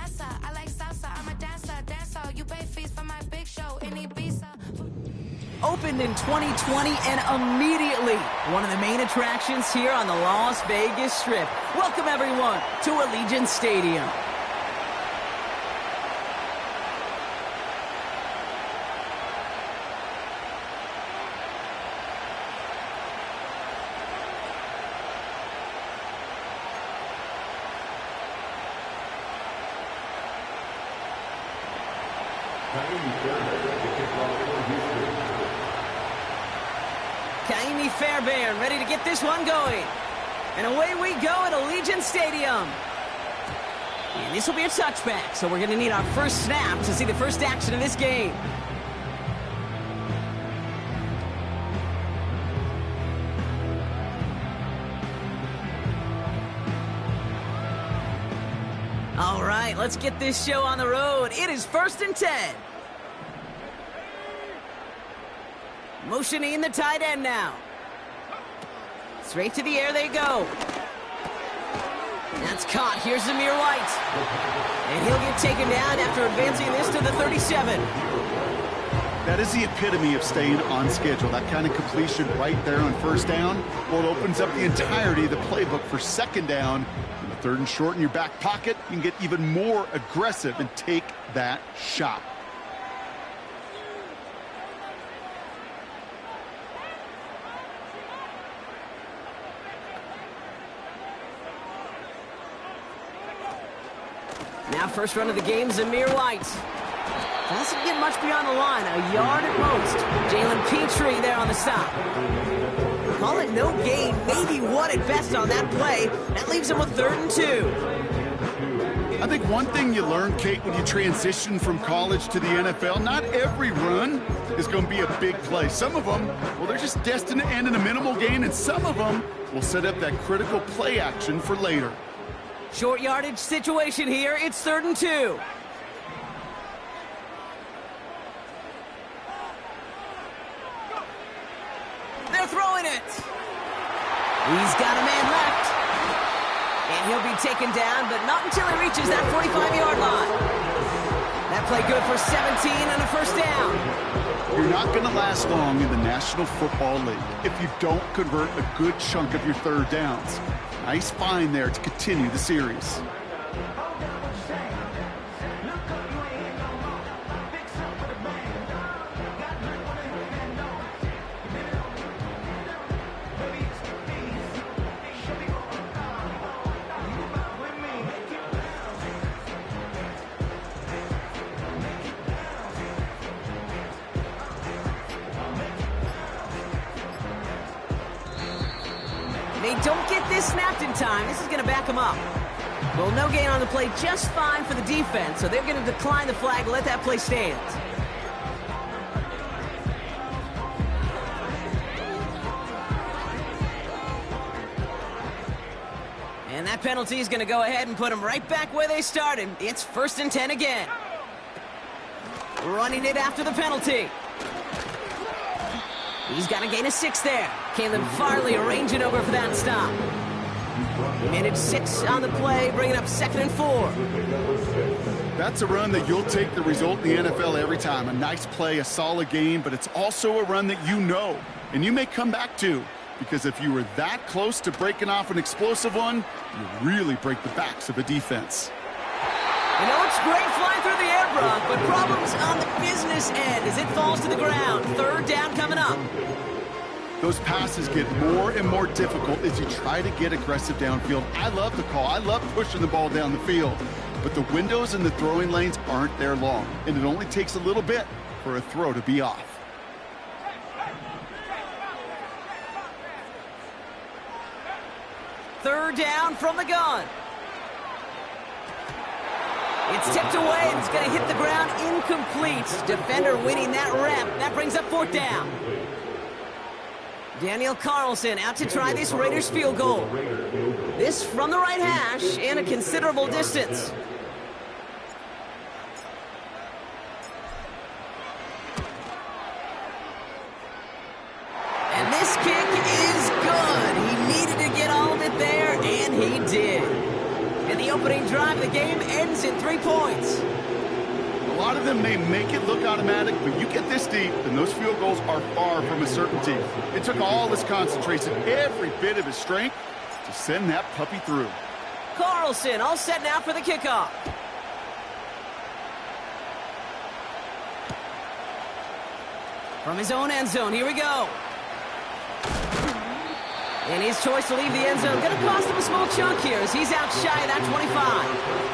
casa. I like salsa, I'm a dancer, you pay fees for my big show in Ibiza. Opened in 2020 and immediately one of the main attractions here on the Las Vegas Strip. Welcome everyone to Allegiant Stadium. Fairbairn ready to get this one going. And away we go at Allegiant Stadium. And this will be a touchback, so we're going to need our first snap to see the first action of this game. All right, let's get this show on the road. It is 1st and 10. Motioning the tight end now. Straight to the air they go. That's caught. Here's Zamir White. And he'll get taken down after advancing this to the 37. That is the epitome of staying on schedule. That kind of completion right there on first down. Well, it opens up the entirety of the playbook for second down. And the 3rd and short in your back pocket, you can get even more aggressive and take that shot. Now first run of the game, Zamir White. Doesn't get much beyond the line, a yard at most. Jalen Petrie there on the stop. Call it no gain, maybe one at best on that play. That leaves him with 3rd and 2. I think one thing you learn, Kate, when you transition from college to the NFL, not every run is going to be a big play. Some of them, well, they're just destined to end in a minimal gain, and some of them will set up that critical play action for later. Short yardage situation here. It's 3rd and 2. They're throwing it. He's got a man left. And he'll be taken down, but not until he reaches that 45-yard line. That play good for 17 and a first down. You're not going to last long in the National Football League if you don't convert a good chunk of your 3rd downs. Nice find there to continue the series. They don't get this snapped in time. This is going to back them up. Well, no gain on the play, just fine for the defense, so they're going to decline the flag and let that play stand. And that penalty is going to go ahead and put them right back where they started. It's 1st and 10 again. Running it after the penalty. He's got a gain of 6 there. Caleb Farley arranging over for that stop. And it's 6 on the play, bringing up 2nd and 4. That's a run that you'll take the result in the NFL every time. A nice play, a solid game, but it's also a run that you know, and you may come back to, because if you were that close to breaking off an explosive one, you really break the backs of a defense. You know, it's great flying through the air, Brock, but problems on the business end as it falls to the ground. 3rd down coming up. Those passes get more and more difficult as you try to get aggressive downfield. I love the call. I love pushing the ball down the field. But the windows in the throwing lanes aren't there long, and it only takes a little bit for a throw to be off. Third down from the gun. It's tipped away, and it's going to hit the ground incomplete. Defender winning that rep. That brings up 4th down. Daniel Carlson out to try this Raiders field goal. This from the right hash and a considerable distance. And this kick is good. He needed to get all of it there, and he did. And the opening drive of the game ends in 3 3 points. A lot of them may make it look automatic, but you get this deep, and those field goals are far from a certainty. It took all his concentration, every bit of his strength, to send that puppy through. Carlson all set now for the kickoff. From his own end zone, here we go. And his choice to leave the end zone going to cost him a small chunk here as he's out shy of that 25.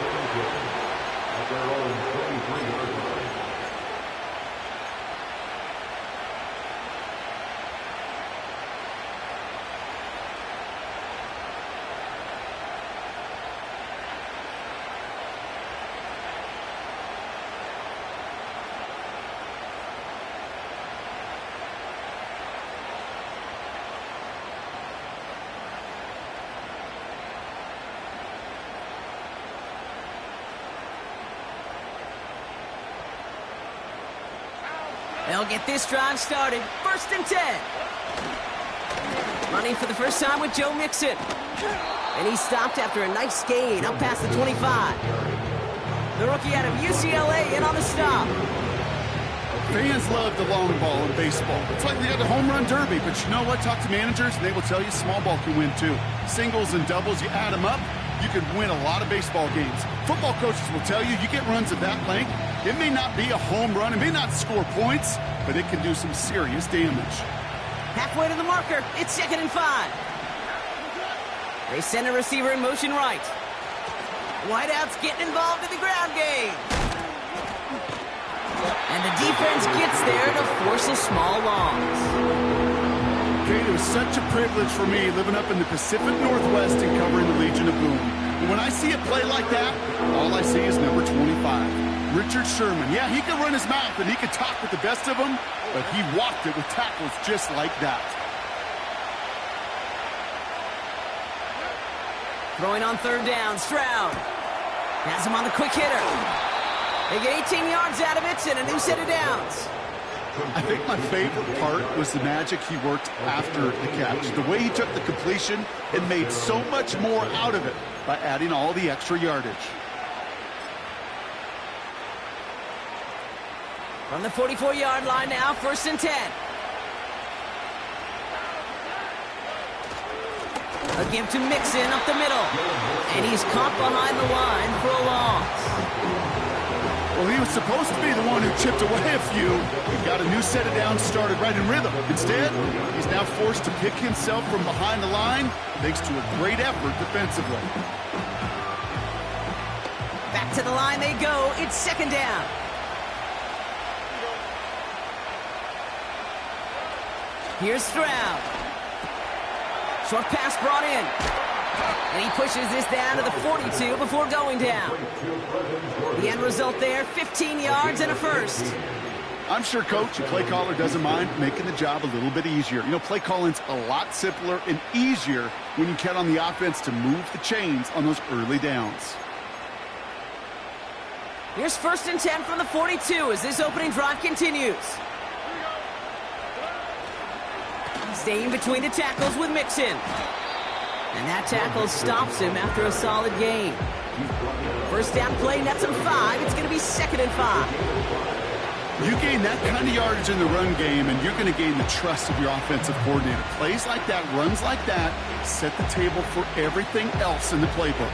They'll get this drive started. 1st and 10. Running for the first time with Joe Mixon. And he stopped after a nice gain up past the 25. The rookie out of UCLA in on the stop. Fans love the long ball in baseball. It's like they got the home run derby, but you know what? Talk to managers, and they will tell you small ball can win too. Singles and doubles, you add them up, you can win a lot of baseball games. Football coaches will tell you get runs of that length. It may not be a home run, it may not score points, but it can do some serious damage. Halfway to the marker, it's 2nd and 5. They send a receiver in motion right. Wideout's getting involved in the ground game. And the defense gets there to force a small loss. Okay, it was such a privilege for me living up in the Pacific Northwest and covering the Legion of Boom. And when I see a play like that, all I see is number 25. Richard Sherman. Yeah, he could run his mouth and he could talk with the best of them, but he walked it with tackles just like that. Throwing on 3rd down, Stroud. Has him on the quick hitter. They get 18 yards out of it and a new set of downs. I think my favorite part was the magic he worked after the catch. The way he took the completion and made so much more out of it by adding all the extra yardage. From the 44-yard line now, 1st and 10. A give to Mixon up the middle. And he's caught behind the line for a loss. Well, he was supposed to be the one who chipped away a few. He got a new set of downs started right in rhythm. Instead, he's now forced to pick himself from behind the line thanks to a great effort defensively. Back to the line they go. It's 2nd down. Here's Stroud. Short pass brought in. And he pushes this down to the 42 before going down. The end result there, 15 yards and a first. I'm sure coach and play caller doesn't mind making the job a little bit easier. You know, play calling's a lot simpler and easier when you count on the offense to move the chains on those early downs. Here's 1st and 10 from the 42 as this opening drive continues. Staying between the tackles with Mixon. And that tackle stops him after a solid gain. 1st down play, nets him 5. It's going to be 2nd and 5. You gain that kind of yardage in the run game, and you're going to gain the trust of your offensive coordinator. Plays like that, runs like that, set the table for everything else in the playbook.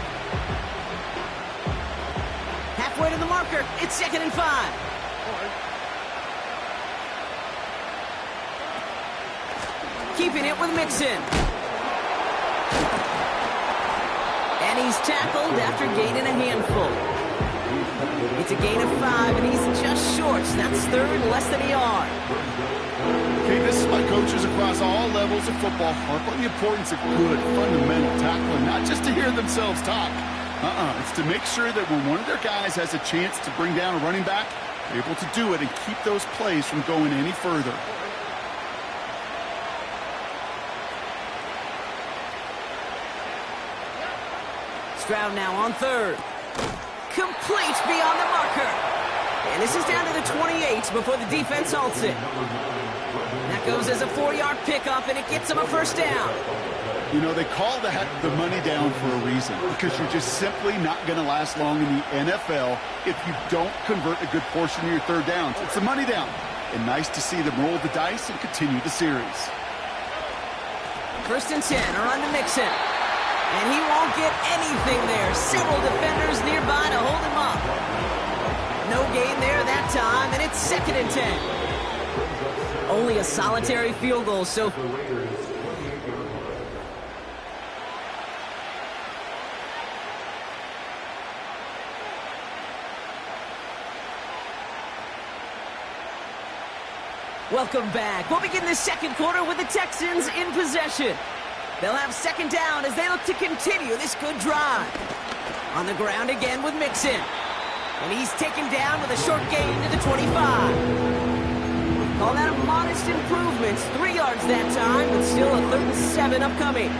Halfway to the marker, it's 2nd and 5. Keeping it with Mixon. And he's tackled after gaining a handful. It's a gain of 5, and he's just short. That's 3rd, less than a yard. Okay, this is why coaches across all levels of football harp on the importance of good, fundamental tackling, not just to hear themselves talk. It's to make sure that when one of their guys has a chance to bring down a running back, they're able to do it and keep those plays from going any further. Stroud now on 3rd. Complete beyond the marker. And this is down to the 28 before the defense halts it. That goes as a 4-yard pickup, and it gets him a first down. You know, they call that the money down for a reason, because you're just simply not going to last long in the NFL if you don't convert a good portion of your third downs. It's a money down, and nice to see them roll the dice and continue the series. 1st and 10, a run to Mixon. And he won't get anything there. Several defenders nearby to hold him up. No gain there that time, and it's 2nd and 10. Only a solitary field goal so far. Welcome back. We'll begin the second quarter with the Texans in possession. They'll have 2nd down as they look to continue this good drive. On the ground again with Mixon. And he's taken down with a short gain to the 25. Call that a modest improvement. 3 yards that time, but still a 3rd and 7 upcoming.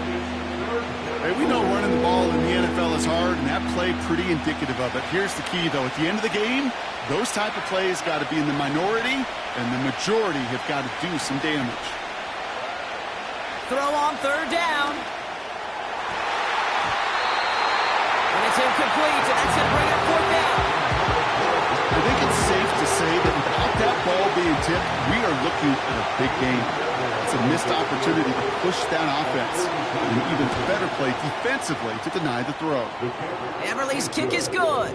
Hey, we know running the ball in the NFL is hard, and that play pretty indicative of it. Here's the key, though. At the end of the game, those type of plays got to be in the minority, and the majority have got to do some damage. Throw on 3rd down. And it's incomplete, and that's going to bring up 4th down. I think it's safe to say that without that ball being tipped, we are looking at a big game. It's a missed opportunity to push that offense. And an even better play defensively to deny the throw. Everly's kick is good.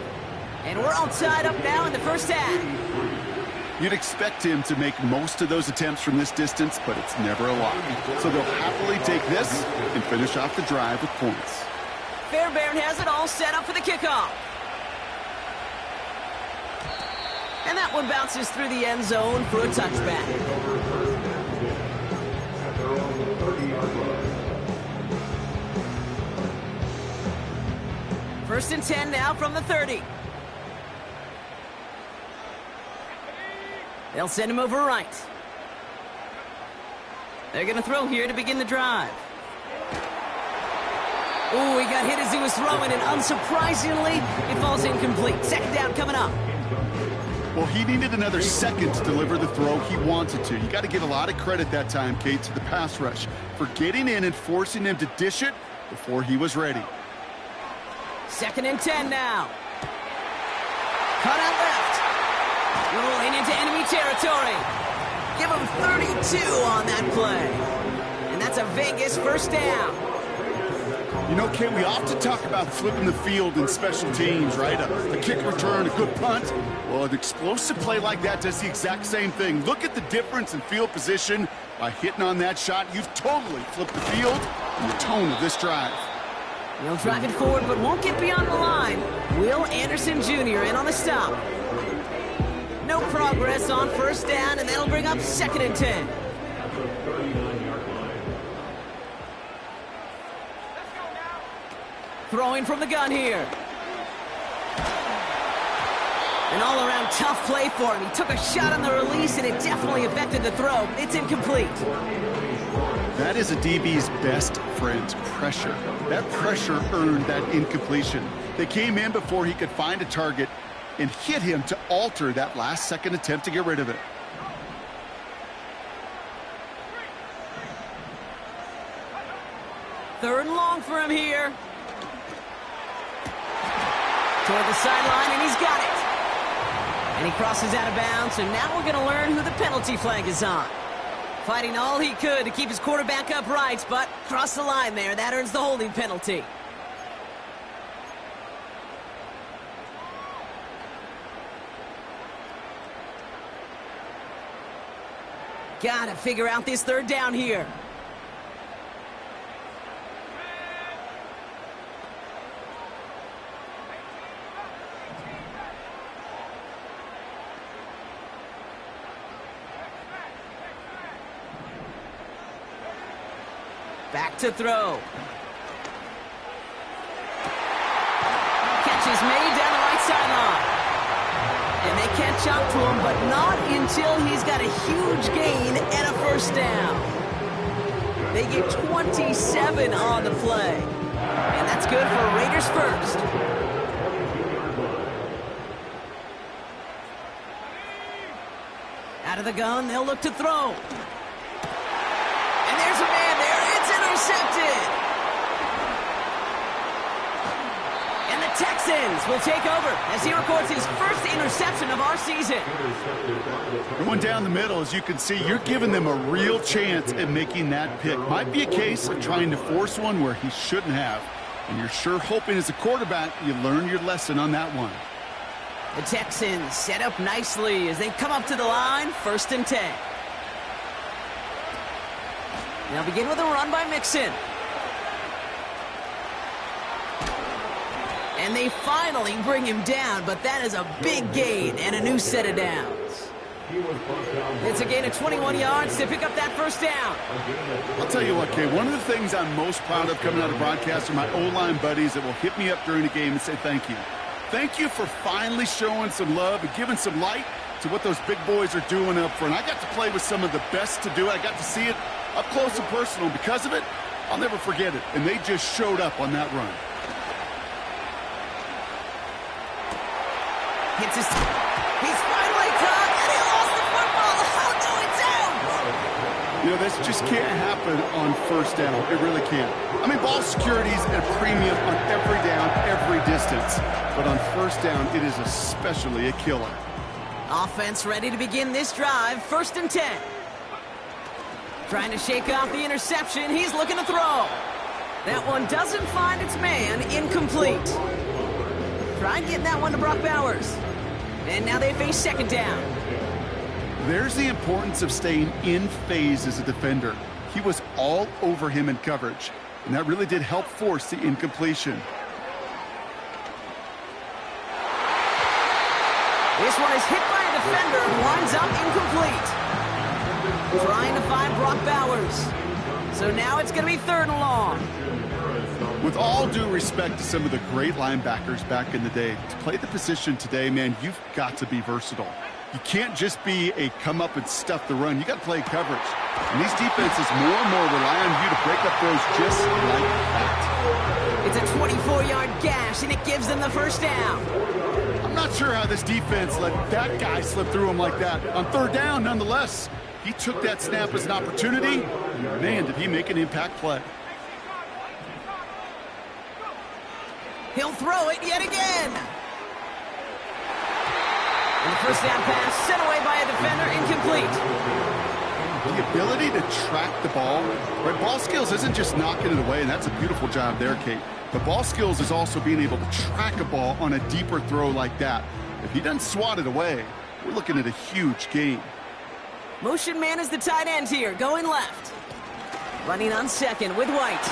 And we're all tied up now in the first half. You'd expect him to make most of those attempts from this distance, but it's never a lot. So they'll happily take this and finish off the drive with points. Fairbairn has it all set up for the kickoff. And that one bounces through the end zone for a touchback. First and 10 now from the 30. They'll send him over right. They're going to throw here to begin the drive. Ooh, he got hit as he was throwing, and unsurprisingly, it falls incomplete. 2nd down coming up. Well, he needed another second to deliver the throw he wanted to. You got to give a lot of credit that time, Kate, to the pass rush for getting in and forcing him to dish it before he was ready. 2nd and 10 now. Cut out left. Rolling into enemy territory. Give him 32 on that play. And that's a Vegas first down. You know, Kate, we often talk about flipping the field in special teams, right? A kick return, a good punt. Well, an explosive play like that does the exact same thing. Look at the difference in field position. By hitting on that shot, you've totally flipped the field and the tone of this drive. He'll drive it forward, but won't get beyond the line. Will Anderson Jr. in on the stop. No progress on 1st down, and that'll bring up 2nd and 10. Throwing from the gun here. An all-around tough play for him. He took a shot on the release, and it definitely affected the throw. It's incomplete. That is a DB's best friend, pressure. That pressure earned that incompletion. They came in before he could find a target and hit him to alter that last-second attempt to get rid of it. Third and long for him here. Toward the sideline, and he's got it. And he crosses out of bounds, and now we're going to learn who the penalty flag is on. Fighting all he could to keep his quarterback upright, but crossed the line there. That earns the holding penalty. Got to figure out this 3rd down here. Back to throw. Catch is made down the right sideline. And they catch up to him, but not until he's got a huge gain and a first down. They get 27 on the play. And that's good for Raiders first. Out of the gun, they'll look to throw. intercepted. And the Texans will take over as he records his first interception of our season. Going down the middle, as you can see, you're giving them a real chance at making that pick. Might be a case of trying to force one where he shouldn't have. And you're sure hoping as a quarterback you learn your lesson on that one. The Texans set up nicely as they come up to the line, 1st and 10. Now begin with a run by Mixon. And they finally bring him down, but that is a big gain and a new set of downs. It's a gain of 21 yards to pick up that 1st down. I'll tell you what, Kay, one of the things I'm most proud of coming out of broadcast are my O-line buddies that will hit me up during the game and say thank you. Thank you for finally showing some love and giving some light to what those big boys are doing up front. I got to play with some of the best to do it. I got to see it up close and personal. Because of it, I'll never forget it. And they just showed up on that run. Hits his... He's finally done, and he lost the football. Oh, no, it's out! You know, this just can't happen on 1st down. It really can't. I mean, ball security is at a premium on every down, every distance. But on 1st down, it is especially a killer. Offense ready to begin this drive, 1st and 10. Trying to shake off the interception. He's looking to throw. That one doesn't find its man. Incomplete. Try getting that one to Brock Bowers. And now they face 2nd down. There's the importance of staying in phase as a defender. He was all over him in coverage, and that really did help force the incompletion. This one is hit by a defender and winds up incomplete. Trying to find Brock Bowers. So now it's going to be 3rd and long. With all due respect to some of the great linebackers back in the day, to play the position today, man, you've got to be versatile. You can't just be a come up and stuff the run. You got to play coverage. And these defenses more and more rely on you to break up throws just like that. It's a 24-yard gash, and it gives them the 1st down. I'm not sure how this defense let that guy slip through him like that. On 3rd down, nonetheless, he took that snap as an opportunity. Man, did he make an impact play. He'll throw it yet again. And the 1st down pass sent away by a defender, incomplete. The ability to track the ball, right? Ball skills isn't just knocking it away, and that's a beautiful job there, Kate. But ball skills is also being able to track a ball on a deeper throw like that. If he doesn't swat it away, we're looking at a huge gain. Motion man is the tight end here, going left. Running on 2nd with White.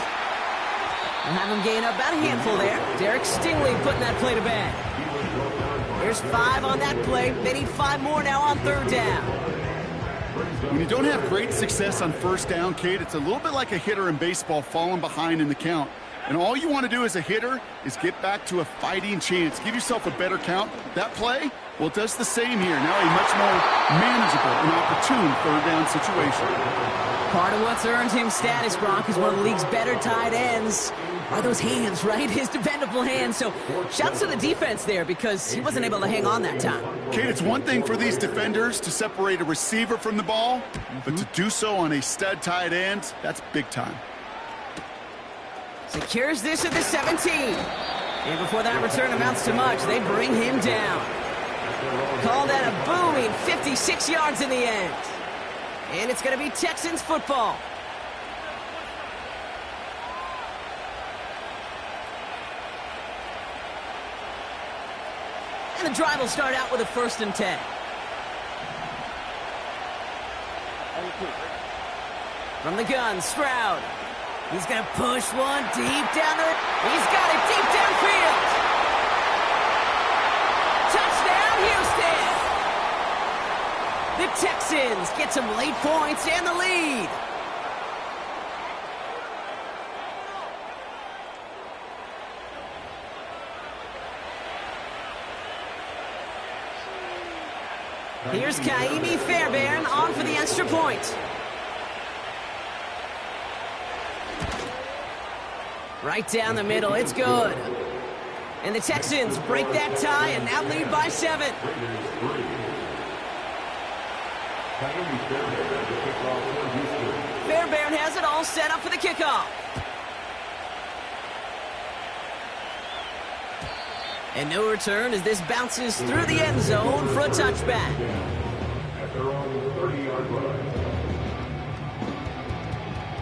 We'll have him gain about a handful there. Derek Stingley putting that play to bed. There's 5 on that play. They need 5 more now on 3rd down. When you don't have great success on 1st down, Kate, it's a little bit like a hitter in baseball falling behind in the count. And all you want to do as a hitter is get back to a fighting chance. Give yourself a better count. That play, well, it does the same here. Now a much more manageable and opportune 3rd down situation. Part of what's earned him status, Brock, is one of the league's better tight ends. Are those hands, right? His dependable hands. So shouts to the defense there because he wasn't able to hang on that time. Kate, it's one thing for these defenders to separate a receiver from the ball, but to do so on a stud tight end, that's big time. Secures this at the 17. And before that return amounts to much, they bring him down. Call that a booming 56 yards in the end. And it's going to be Texans football. And the drive will start out with a 1st and 10. From the gun, Stroud. He's going to push one deep down the... He's got it deep downfield. Touchdown, Houston. The Texans get some late points and the lead. Here's Kaimi Fairbairn on for the extra point. Right down the middle, it's good. And the Texans break that tie and now lead by 7. Fairbairn has it all set up for the kickoff. And no return as this bounces through the end zone for a touchback.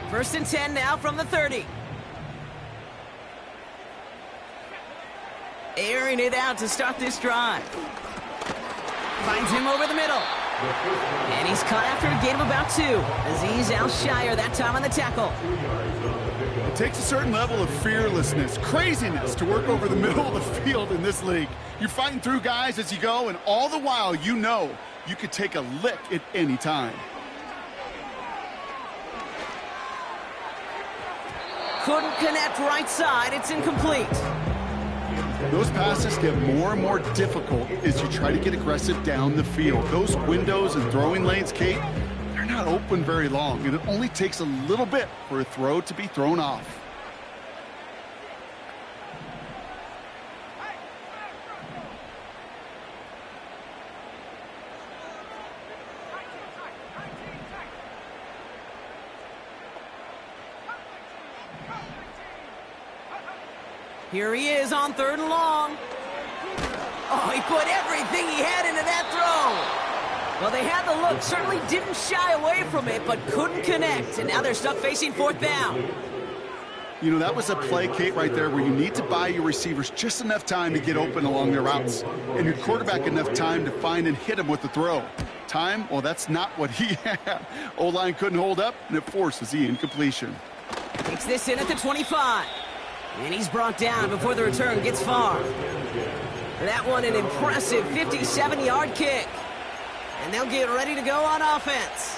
First and 10 now from the 30. Airing it out to start this drive. Finds him over the middle. And he's caught after a gain of about 2. Aziz Al-Shire that time on the tackle. It takes a certain level of fearlessness, craziness to work over the middle of the field in this league. You're fighting through guys as you go, and all the while you know you could take a lick at any time. Couldn't connect right side. It's incomplete. Those passes get more and more difficult as you try to get aggressive down the field. Those windows and throwing lanes, Kate, they're not open very long, and it only takes a little bit for a throw to be thrown off. Here he is on 3rd and long. Oh, he put everything he had into that throw. Well, they had the look, certainly didn't shy away from it, but couldn't connect. And now they're stuck facing 4th down. You know, that was a play, Kate, right there where you need to buy your receivers just enough time to get open along their routes. And your quarterback enough time to find and hit him with the throw. Time? Well, that's not what he had. O-line couldn't hold up, and it forces the incompletion. Takes this in at the 25. And he's brought down before the return gets far. For that one, an impressive 57-yard kick. And they'll get ready to go on offense.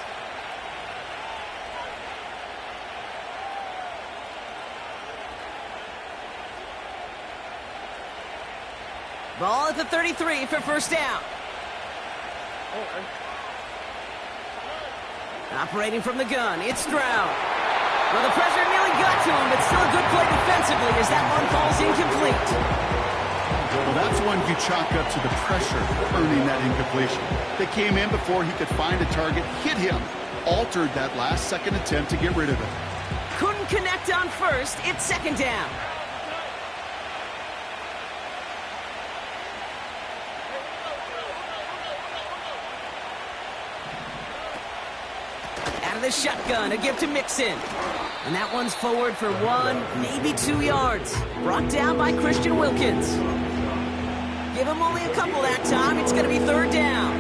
Ball at the 33 for 1st down. Operating from the gun, it's Stroud. Well, the pressure nearly got to him, but still a good play defensively as that one falls incomplete. Well, that's one you chalk up to the pressure earning that incompletion. They came in before he could find a target, hit him, altered that last-second attempt to get rid of it. Couldn't connect on 1st. It's 2nd down. Out of the shotgun, a give to Mixon. And that one's forward for 1, maybe 2 yards. Brought down by Christian Wilkins. Give him only a couple that time. It's going to be 3rd down.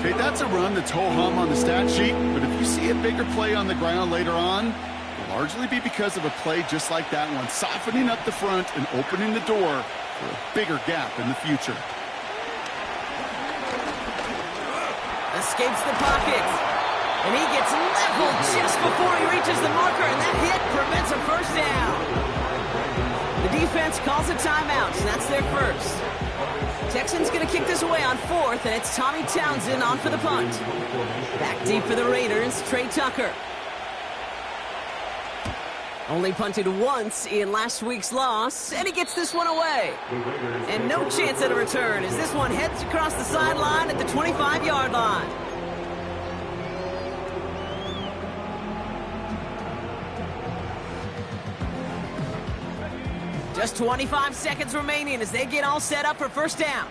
Okay, that's a run that's ho-hum on the stat sheet, but if you see a bigger play on the ground later on, it'll largely be because of a play just like that one, softening up the front and opening the door for a bigger gap in the future. Escapes the pocket. And he gets leveled just before he reaches the marker, and that hit prevents a 1st down. The defense calls a timeout, so that's their first. Texans going to kick this away on 4th, and it's Tommy Townsend on for the punt. Back deep for the Raiders, Trey Tucker. Only punted once in last week's loss, and he gets this one away. And no chance at a return as this one heads across the sideline at the 25-yard line. Just 25 seconds remaining as they get all set up for 1st down.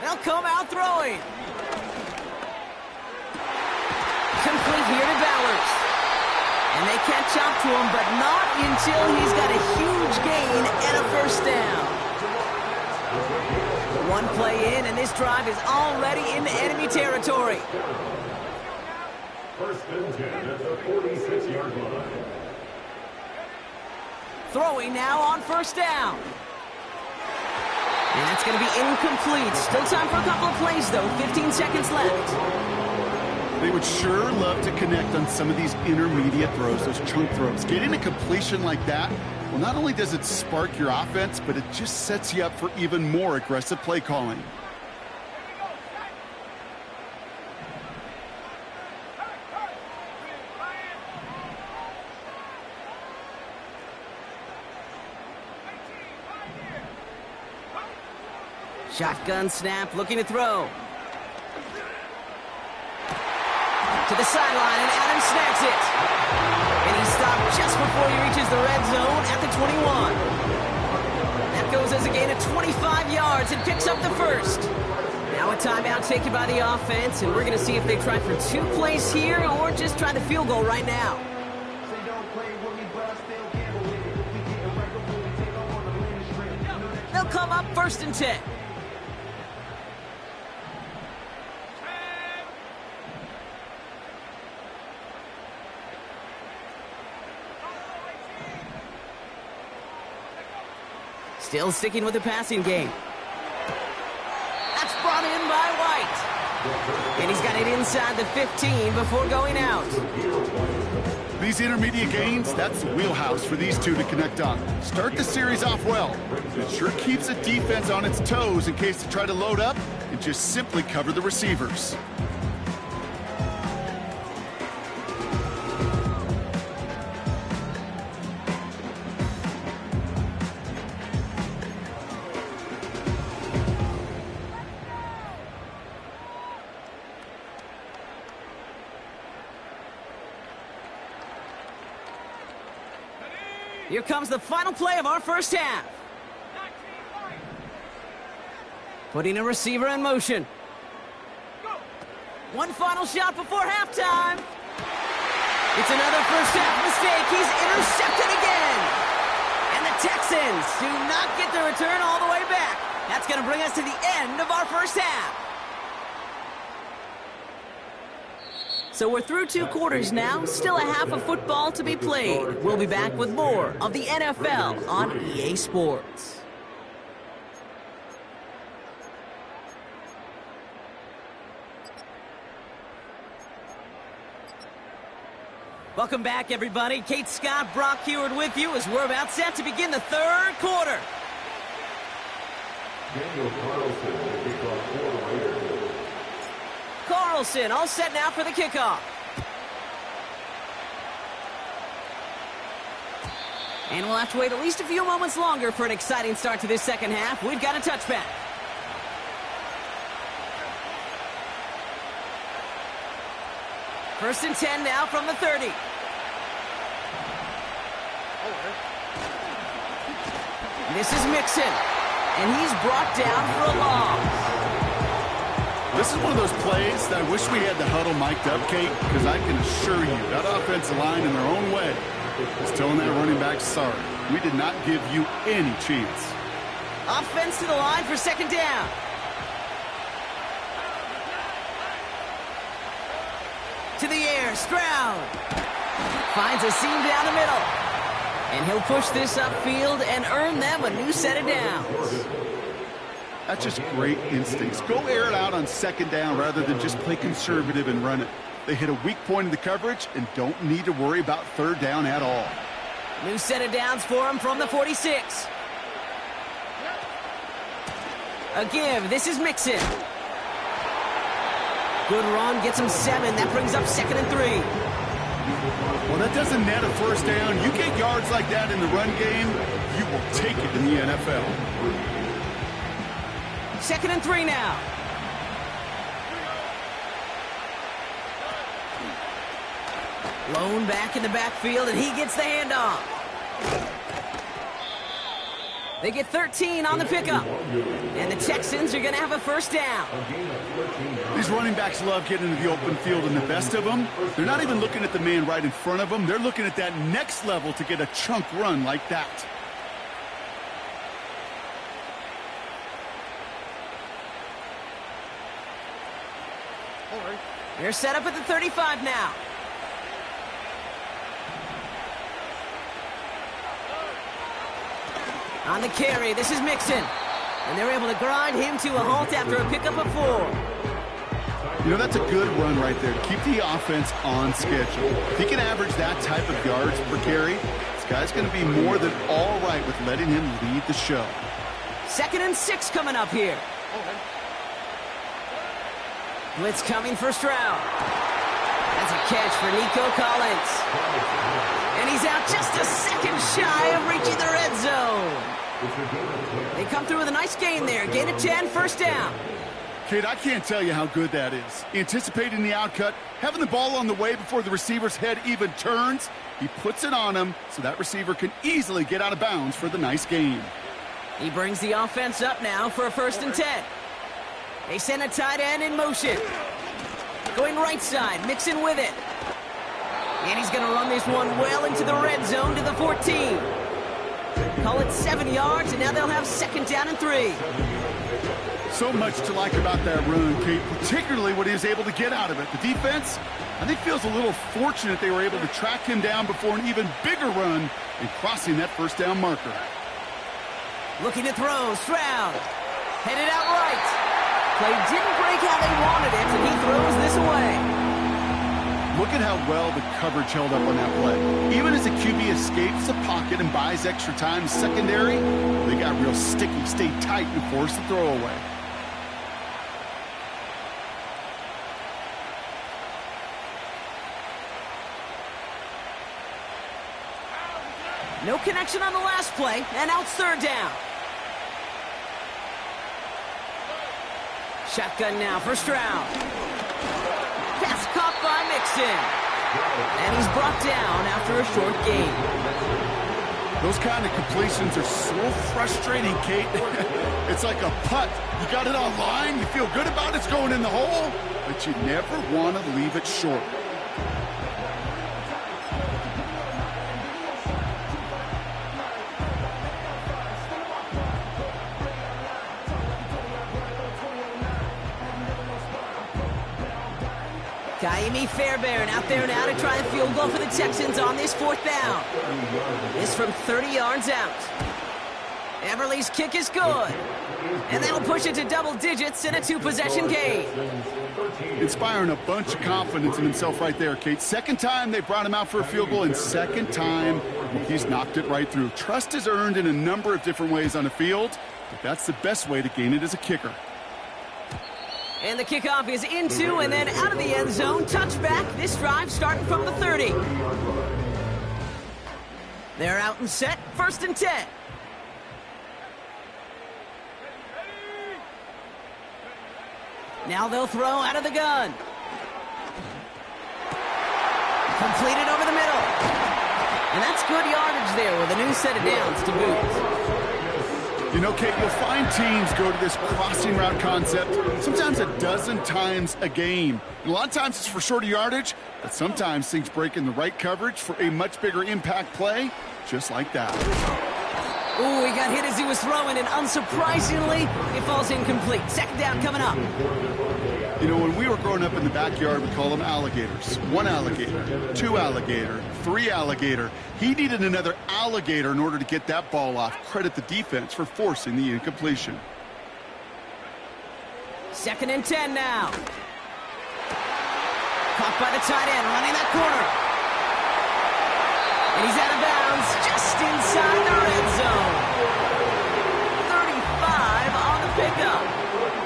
They'll come out throwing. Complete here to Bowers. And they catch up to him, but not until he's got a huge gain and a 1st down. One play in, and this drive is already into enemy territory. 1st and 10 at the 46-yard line. Throwing now on 1st down. And that's going to be incomplete. Still time for a couple of plays, though. 15 seconds left. They would sure love to connect on some of these intermediate throws, those chunk throws. Getting a completion like that, well, not only does it spark your offense, but it just sets you up for even more aggressive play calling. Shotgun snap, looking to throw. To the sideline, and Adams snags it. And he stopped just before he reaches the red zone at the 21. That goes as a gain of 25 yards and picks up the first. Now a timeout taken by the offense, and we're going to see if they try for 2 plays here or just try the field goal right now. They'll come up 1st and 10. Still sticking with the passing game. That's brought in by White. And he's got it inside the 15 before going out. These intermediate gains, that's the wheelhouse for these two to connect on. Start the series off well. It sure keeps the defense on its toes in case they try to load up and just simply cover the receivers. Here comes the final play of our first half. Putting a receiver in motion. One final shot before halftime. It's another first half mistake. He's intercepted again. And the Texans do not get the return all the way back. That's going to bring us to the end of our first half. So we're through 2 quarters now, still a half of football to be played. We'll be back with more of the NFL on EA Sports. Welcome back, everybody. Kate Scott, Brock Heward with you as we're about set to begin the 3rd quarter. Carlson all set now for the kickoff. And we'll have to wait at least a few moments longer for an exciting start to this second half. We've got a touchback. First and 10 now from the 30. This is Mixon, and he's brought down for a loss. This is one of those plays that I wish we had the huddle mic'd up, Kate, because I can assure you that offensive line in their own way is telling that running back, sorry, we did not give you any chance. Offense to the line for 2nd down. To the air, Stroud. Finds a seam down the middle. And he'll push this upfield and earn them a new set of downs. That's just great instincts. Go air it out on 2nd down rather than just play conservative and run it. They hit a weak point in the coverage and don't need to worry about 3rd down at all. New set of downs for him from the 46. A give. This is Mixon. Good run. Gets him 7. That brings up 2nd and 3. Well, that doesn't net a 1st down. You get yards like that in the run game, you will take it in the NFL. 2nd and 3 now. Lone back in the backfield, and he gets the handoff. They get 13 on the pickup. And the Texans are going to have a 1st down. These running backs love getting into the open field, and the best of them, they're not even looking at the man right in front of them. They're looking at that next level to get a chunk run like that. They're set up at the 35 now. On the carry, this is Mixon. And they're able to grind him to a halt after a pickup of 4. You know, that's a good run right there. Keep the offense on schedule. If he can average that type of yards per carry, this guy's going to be more than all right with letting him lead the show. 2nd and 6 coming up here. Blitz coming for Stroud. That's a catch for Nico Collins. And he's out just a second shy of reaching the red zone. They come through with a nice gain there. Gain of 10, 1st down. Kate, I can't tell you how good that is. Anticipating the outcut, having the ball on the way before the receiver's head even turns, he puts it on him so that receiver can easily get out of bounds for the nice gain. He brings the offense up now for a 1st and 10. They send a tight end in motion. Going right side, mixing with it. And he's going to run this one well into the red zone to the 14. Call it 7 yards, and now they'll have 2nd down and 3. So much to like about that run, Kate, particularly what he was able to get out of it. The defense, I think, feels a little fortunate they were able to track him down before an even bigger run and crossing that 1st down marker. Looking to throw, Stroud. Headed out right. Play didn't break how they wanted it, and he throws this away. Look at how well the coverage held up on that play. Even as the QB escapes the pocket and buys extra time secondary, they got real sticky, stayed tight, and forced the throw away. No connection on the last play, and now it's 3rd down. Shotgun now for Stroud. Pass caught by Mixon. And he's brought down after a short gain. Those kind of completions are so frustrating, Kate. It's like a putt. You got it on line, you feel good about it's going in the hole, but you never want to leave it short. Kaimi Fairbairn out there now to try a field goal for the Texans on this 4th down. This from 30 yards out. Everly's kick is good. And that'll push it to double digits in a 2-possession game. Inspiring a bunch of confidence in himself right there, Kate. 2nd time they brought him out for a field goal, and 2nd time he's knocked it right through. Trust is earned in a number of different ways on the field, but that's the best way to gain it as a kicker. And the kickoff is into and then out of the end zone. Touchback. This drive starting from the 30. They're out and set. 1st and 10. Now they'll throw out of the gun. Completed over the middle. And that's good yardage there with a new set of downs to boot. You know, Kate, you'll find teams go to this crossing route concept sometimes a dozen times a game. And a lot of times it's for shorter yardage, but sometimes things break in the right coverage for a much bigger impact play, just like that. Ooh, he got hit as he was throwing, and unsurprisingly, it falls incomplete. 2nd down coming up. You know, when we were growing up in the backyard, we call them alligators. 1 alligator, 2 alligator, 3 alligator. He needed another alligator in order to get that ball off. Credit the defense for forcing the incompletion. 2nd and 10 now. Caught by the tight end, running that corner. And he's out of bounds, just inside the red zone. 35 on the pickup.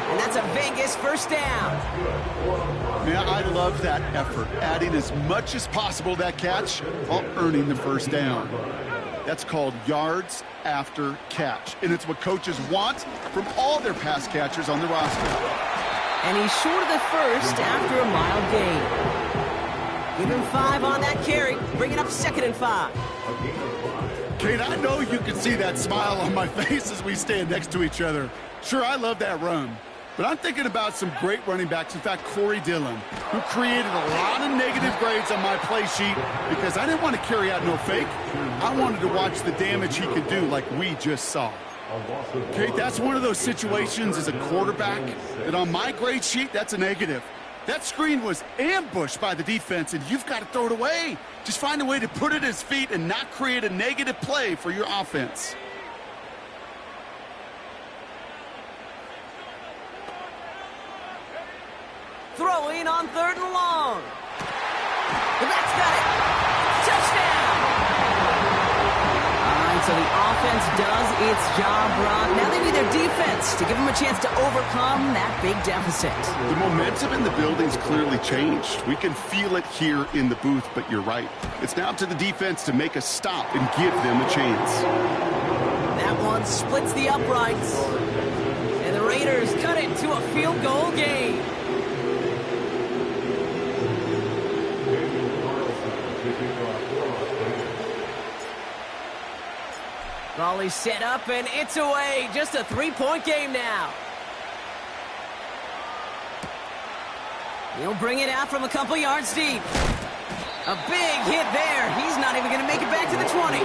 And that's a Vegas 1st down. Man, I love that effort, adding as much as possible to that catch while earning the 1st down. That's called yards after catch, and it's what coaches want from all their pass catchers on the roster. And he's short of the 1st after a mild gain. Give him 5 on that carry, bring it up 2nd and 5. Kate, I know you can see that smile on my face as we stand next to each other. Sure, I love that run. But I'm thinking about some great running backs. In fact, Corey Dillon, who created a lot of negative grades on my play sheet because I didn't want to carry out no fake. I wanted to watch the damage he could do like we just saw. Kate, that's one of those situations as a quarterback that on my grade sheet, that's a negative. That screen was ambushed by the defense, and you've got to throw it away. Just find a way to put it at his feet and not create a negative play for your offense. Throwing on 3rd and long. The back's got it. Touchdown. All right, so the offense does its job, Ron. Now they need their defense to give them a chance to overcome that big deficit. The momentum in the building's clearly changed. We can feel it here in the booth, but you're right. It's now up to the defense to make a stop and give them a chance. That one splits the uprights. And the Raiders cut it. into a field goal game. Volley set up, and it's away. Just a 3-point game now. He'll bring it out from a couple yards deep. A big hit there. He's not even going to make it back to the 20.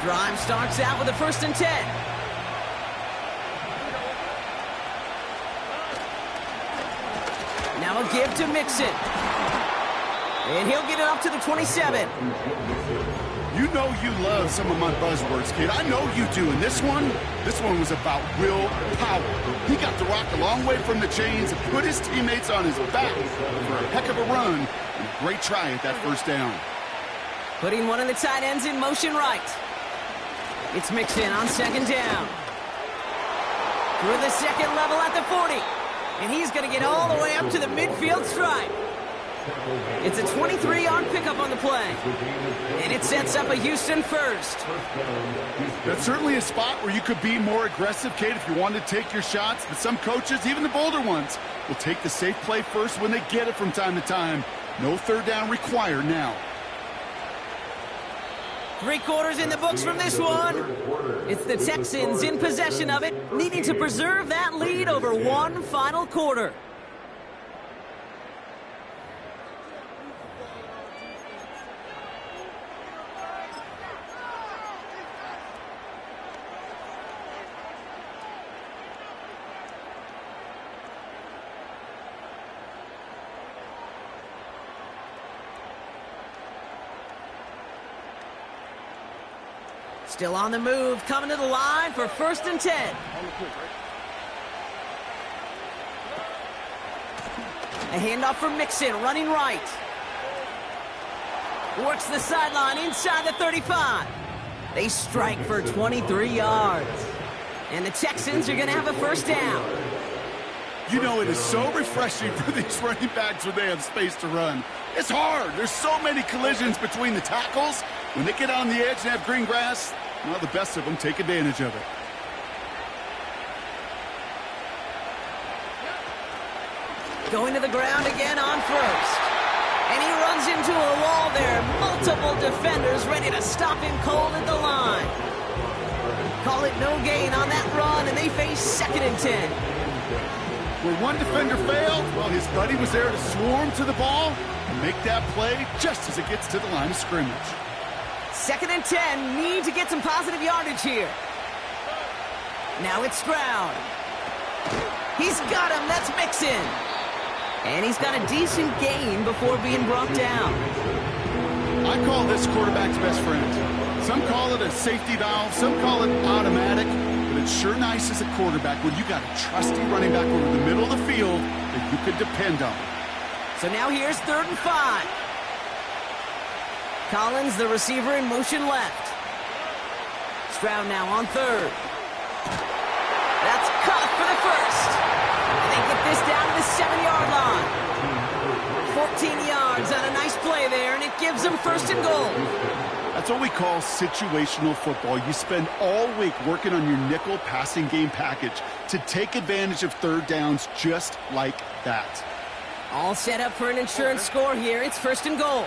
Drive starts out with a 1st and 10. Now a give to Mixon. And he'll get it up to the 27. You know you love some of my buzzwords, kid. I know you do. And this one was about will power. He got the rock a long way from the chains and put his teammates on his back for a heck of a run. And a great try at that 1st down. Putting one of the tight ends in motion right. It's Mixon on 2nd down. Through the 2nd level at the 40. And he's going to get all the way up to the midfield stripe. It's a 23-yard pickup on the play. And it sets up a Houston 1st. That's certainly a spot where you could be more aggressive, Kate, if you wanted to take your shots. But some coaches, even the bolder ones, will take the safe play first when they get it from time to time. No 3rd down required now. 3 quarters in the books from this one. It's the Texans in possession of it, needing to preserve that lead over one final quarter. Still on the move, coming to the line for 1st and 10. A handoff for Mixon, running right. Works the sideline inside the 35. They strike for 23 yards. And the Texans are going to have a 1st down. You know, it is so refreshing for these running backs when they have space to run. It's hard. There's so many collisions between the tackles. When they get on the edge and have green grass, well, the best of them take advantage of it. Going to the ground again on 1st. And he runs into a wall there. Multiple defenders ready to stop him cold at the line. Call it no gain on that run, and they face 2nd and 10. Where one defender failed, well, his buddy was there to swarm to the ball and make that play just as it gets to the line of scrimmage. 2nd and 10, need to get some positive yardage here. Now it's Stroud. He's got him, that's Mixon. And he's got a decent gain before being brought down. I call this quarterback's best friend. Some call it a safety valve, some call it automatic, but it's sure nice as a quarterback when you got a trusty running back over the middle of the field that you can depend on. So now here's 3rd and 5. Collins, the receiver, in motion left. Stroud now on 3rd. That's caught for the 1st. And they get this down to the 7-yard line. 14 yards on a nice play there, and it gives them 1st and goal. That's what we call situational football. You spend all week working on your nickel passing game package to take advantage of 3rd downs just like that. All set up for an insurance score here. It's 1st and goal.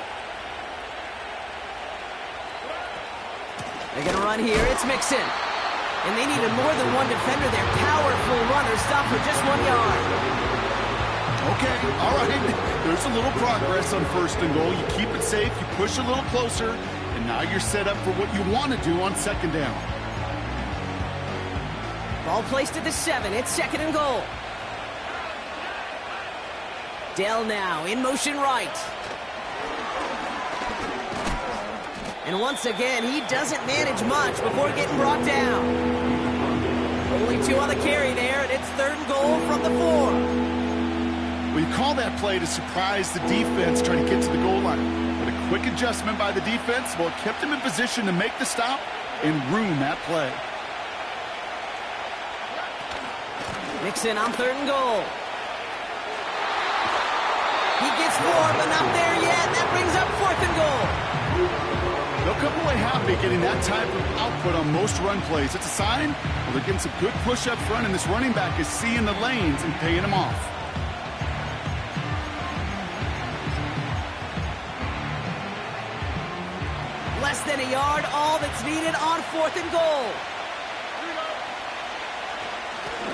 They're going to run here. It's Mixon. And they needed more than one defender there. Powerful runner. Stop for just 1 yard. Okay, all right. There's a little progress on 1st and goal. You keep it safe. You push a little closer. And now you're set up for what you want to do on 2nd down. Ball placed at the 7. It's 2nd and goal. Dell now in motion right. And once again, he doesn't manage much before getting brought down. Only 2 on the carry there, and it's 3rd and goal from the 4. Well, you call that play to surprise the defense trying to get to the goal line. But a quick adjustment by the defense, well, it kept him in position to make the stop and ruin that play. Mixon on 3rd and goal. He gets more, but not there yet. That brings up 4th and goal. to be getting that type of output on most run plays. It's a sign. Well, they're getting some good push up front, and this running back is seeing the lanes and paying them off. Less than a yard, all that's needed on 4th and goal.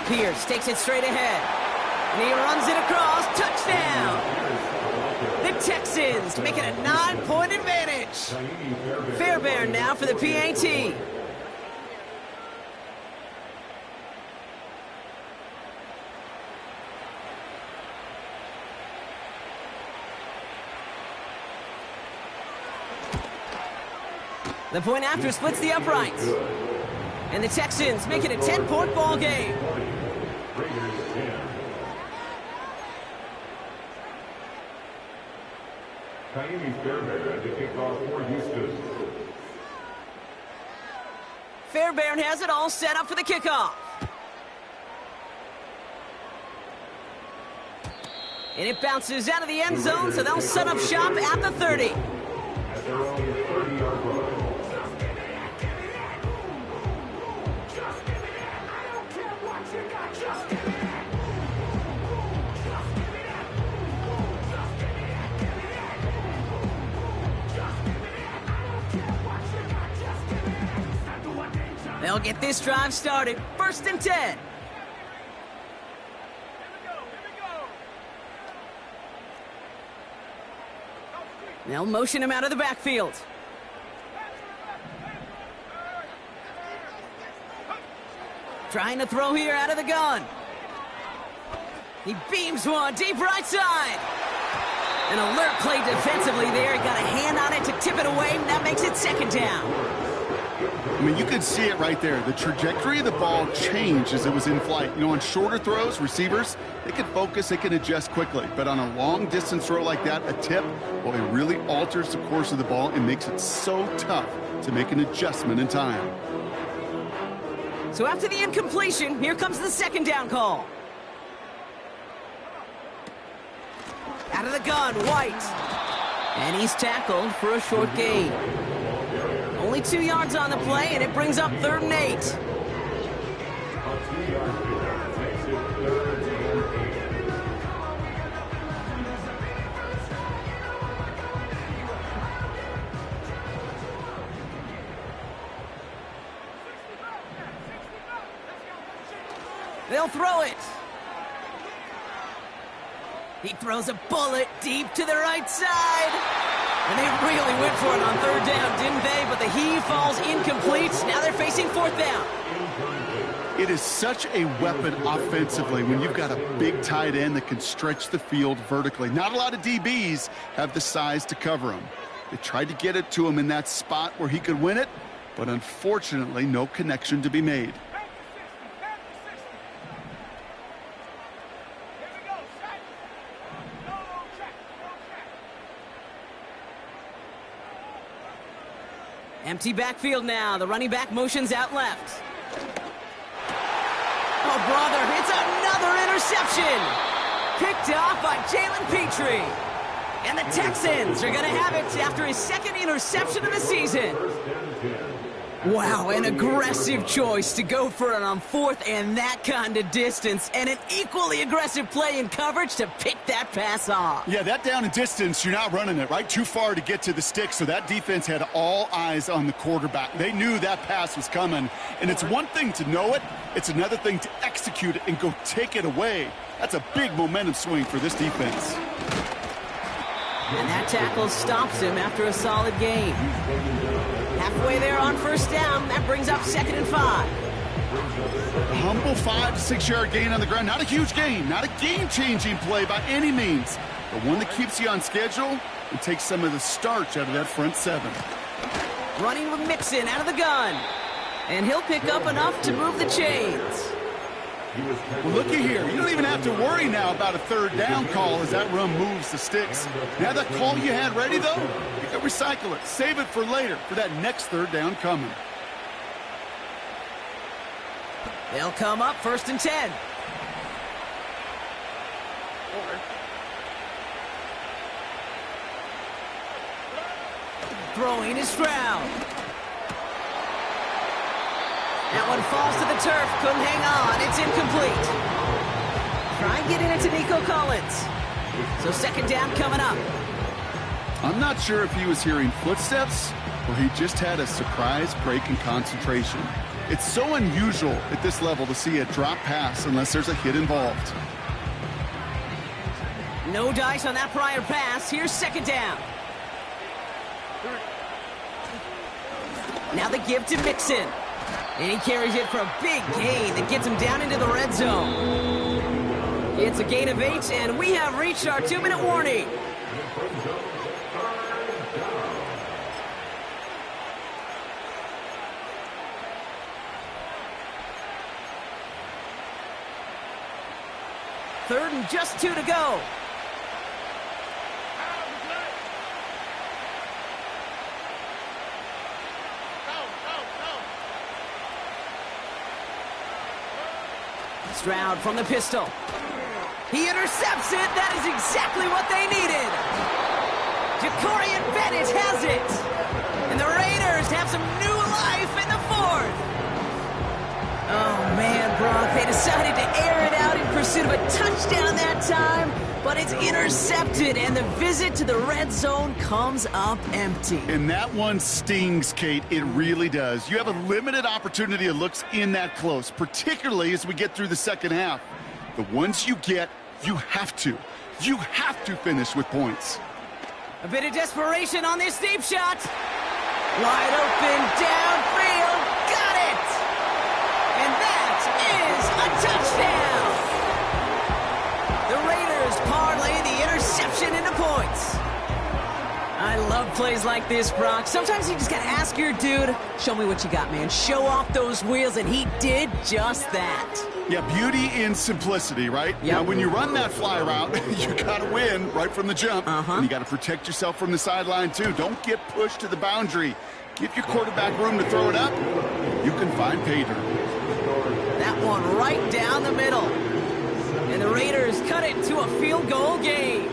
Pierce takes it straight ahead. And he runs it across. Touchdown! The Texans make it a 9-point advantage. Fairbairn now for the PAT. The point after splits the uprights. And the Texans make it a 10-point ball game. Fairbairn has it all set up for the kickoff. And it bounces out of the end zone, so they'll set up shop at the 30. They'll get this drive started. 1st and 10. They'll motion him out of the backfield. Trying to throw here out of the gun. He beams one deep right side. An alert play defensively there. Got a hand on it to tip it away, and that makes it 2nd down. I mean, you could see it right there. The trajectory of the ball changed as it was in flight. You know, on shorter throws, receivers, they can focus, they can adjust quickly. But on a long-distance throw like that, a tip, well, it really alters the course of the ball and makes it so tough to make an adjustment in time. So after the incompletion, here comes the 2nd down call. Out of the gun, White. And he's tackled for a short gain. Only 2 yards on the play, and it brings up 3rd and 8. They'll throw it. He throws a bullet deep to the right side. And they really went for it on 3rd down, didn't they? But the heave falls incomplete. Now they're facing 4th down. It is such a weapon offensively when you've got a big tight end that can stretch the field vertically. Not a lot of DBs have the size to cover him. They tried to get it to him in that spot where he could win it, but unfortunately, no connection to be made. Empty backfield now. The running back motions out left. Oh, brother, it's another interception. Picked off by Jalen Petrie. And the Texans are going to have it after his 2nd interception of the season. Wow, an aggressive choice to go for it on 4th and that kind of distance, and an equally aggressive play in coverage to pick that pass off. Yeah, that down and distance, you're not running it, right? Too far to get to the stick, so that defense had all eyes on the quarterback. They knew that pass was coming, and it's one thing to know it, it's another thing to execute it and go take it away. That's a big momentum swing for this defense. And that tackle stops him after a solid gain. Halfway there on 1st down. That brings up 2nd and 5. A humble 5 to 6 yard gain on the ground. Not a huge gain. Not a game-changing play by any means. But one that keeps you on schedule and takes some of the starch out of that front 7. Running with Mixon out of the gun. And he'll pick up enough to move the chains. Well, looky here. You don't even have to worry now about a 3rd down call as that run moves the sticks. Now that call you had ready, though, you can recycle it. Save it for later for that next 3rd down coming. They'll come up 1st and 10. Throwing is Stroud. That one falls to the turf. Couldn't hang on. It's incomplete. Try getting it to Nico Collins. So second down coming up. I'm not sure if he was hearing footsteps or he just had a surprise break in concentration. It's so unusual at this level to see a drop pass unless there's a hit involved. No dice on that prior pass. Here's second down. Now the give to Mixon. And he carries it for a big gain that gets him down into the red zone. It's a gain of 8, and we have reached our 2-minute warning. Third and just 2 to go. Stroud from the pistol. He intercepts it. That is exactly what they needed. Jacorian Bennett has it. And the Raiders have some new life in the fourth. Oh, man, Brock, they decided to air it out in pursuit of a touchdown that time, but it's intercepted, and the visit to the red zone comes up empty. And that one stings, Kate. It really does. You have a limited opportunity of looks in that close, particularly as we get through the second half. The ones you get, you have to finish with points. A bit of desperation on this deep shot. Wide open, downfield, got it! And that is a touchdown! The Raiders parlay the interception into points. I love plays like this, Brock. Sometimes you just gotta ask your dude, show me what you got, man. Show off those wheels, and he did just that. Yeah, beauty in simplicity, right? Yep. Now, when you run that fly route, you gotta win right from the jump. And you gotta protect yourself from the sideline, too. Don't get pushed to the boundary. Give your quarterback room to throw it up. You can find pay dirt. That one right down the middle. And the Raiders cut it to a field goal game.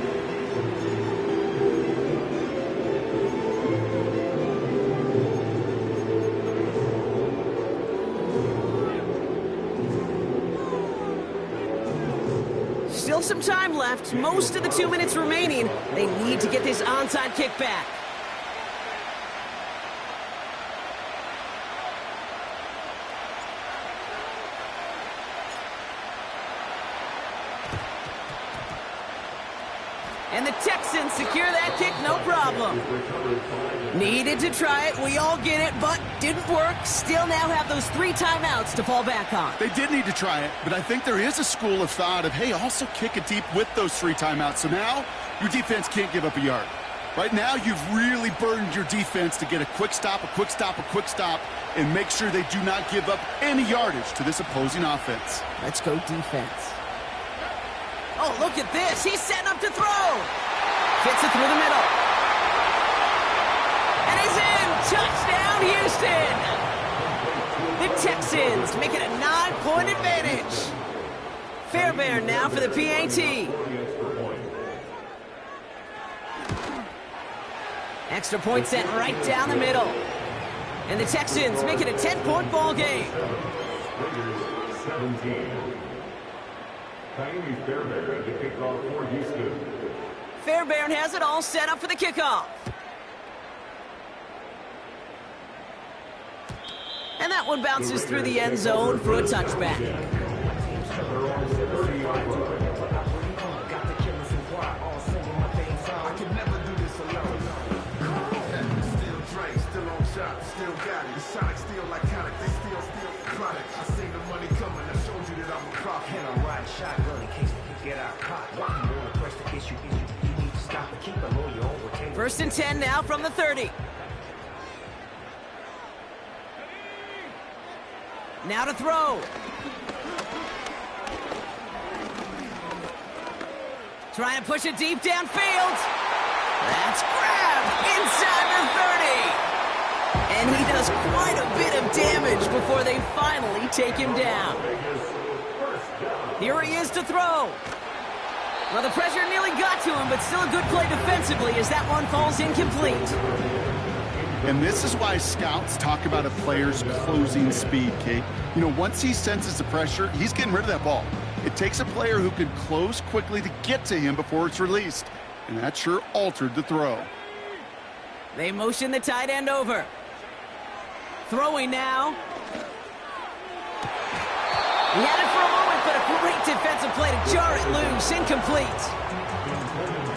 Still some time left. Most of the 2 minutes remaining. They need to get this onside kick back. And the Texans secure that kick, no problem. Needed to try it, we all get it, but didn't work. Still now have those 3 timeouts to fall back on. They did need to try it, but I think there is a school of thought of, hey, also kick it deep with those 3 timeouts. So now your defense can't give up a yard. Right now, you've really burdened your defense to get a quick stop, and make sure they do not give up any yardage to this opposing offense. Let's go defense. Oh, look at this. He's setting up to throw. Fits it through the middle. And he's in. Touchdown, Houston. The Texans make it a 9-point advantage. Fairbairn now for the PAT. Extra point sent right down the middle. And the Texans make it a 10-point ball game. 17. Fairbairn to kick off for Houston. Fairbairn has it all set up for the kickoff. And that one bounces through the end zone for a touchback. First and 10 now from the 30. Now to throw. Trying to push it deep downfield. That's grabbed inside the 30. And he does quite a bit of damage before they finally take him down. Here he is to throw. Well, the pressure nearly got to him, but still a good play defensively as that one falls incomplete. And this is why scouts talk about a player's closing speed, Kate. You know, once he senses the pressure, he's getting rid of that ball. It takes a player who can close quickly to get to him before it's released. And that sure altered the throw. They motion the tight end over. Throwing now. He had it for a moment, but a great defensive play to jar it loose. Incomplete.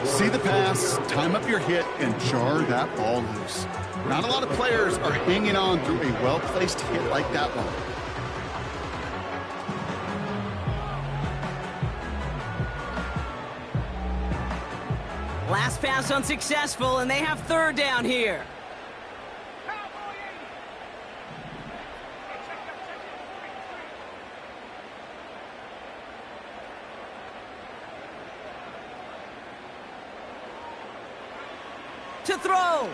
See the pass, time up your hit, and jar that ball loose. Not a lot of players are hanging on through a well-placed hit like that one. Last pass unsuccessful, and they have third down here. To throw.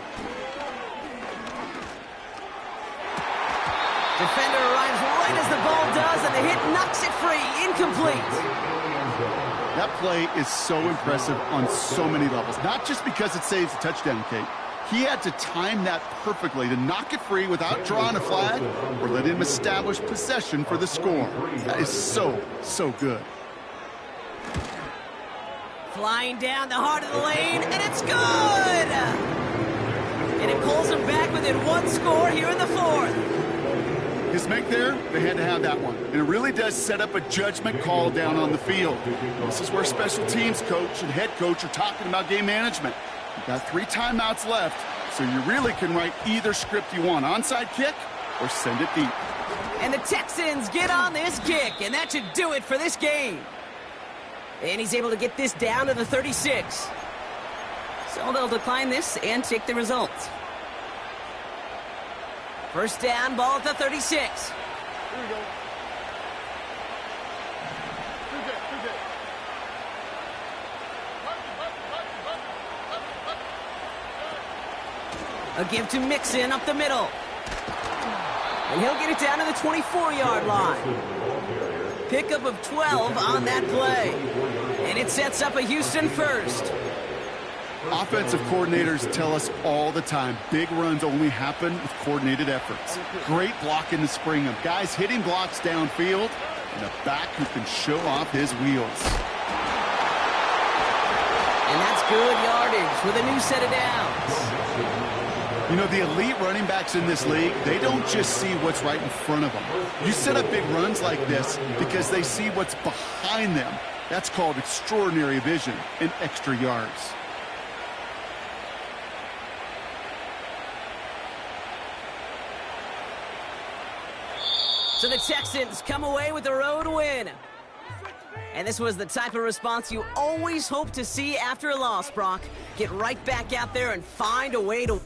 Defender arrives right as the ball does, and the hit knocks it free. Incomplete. That play is so impressive on so many levels, not just because it saves a touchdown, Kate. He had to time that perfectly to knock it free without drawing a flag or let him establish possession for the score. That is so, so good. Flying down the heart of the lane, and it's good! And it pulls them back within one score here in the fourth. His make there, they had to have that one. And it really does set up a judgment call down on the field. This is where special teams coach and head coach are talking about game management. You've got 3 timeouts left, so you really can write either script you want. Onside kick or send it deep. And the Texans get on this kick, and that should do it for this game. And he's able to get this down to the 36. So they'll decline this and take the results. First down, ball at the 36. Here we go. A give to Mixon up the middle. And he'll get it down to the 24-yard line. Pickup of 12 on that play. And it sets up a Houston first. Offensive coordinators tell us all the time, big runs only happen with coordinated efforts. Great block in the spring of guys hitting blocks downfield and a back who can show off his wheels. And that's good yardage with a new set of downs. You know, the elite running backs in this league, they don't just see what's right in front of them. You set up big runs like this because they see what's behind them. That's called extraordinary vision and extra yards. So the Texans come away with a road win. And this was the type of response you always hope to see after a loss, Brock. Get right back out there and find a way to...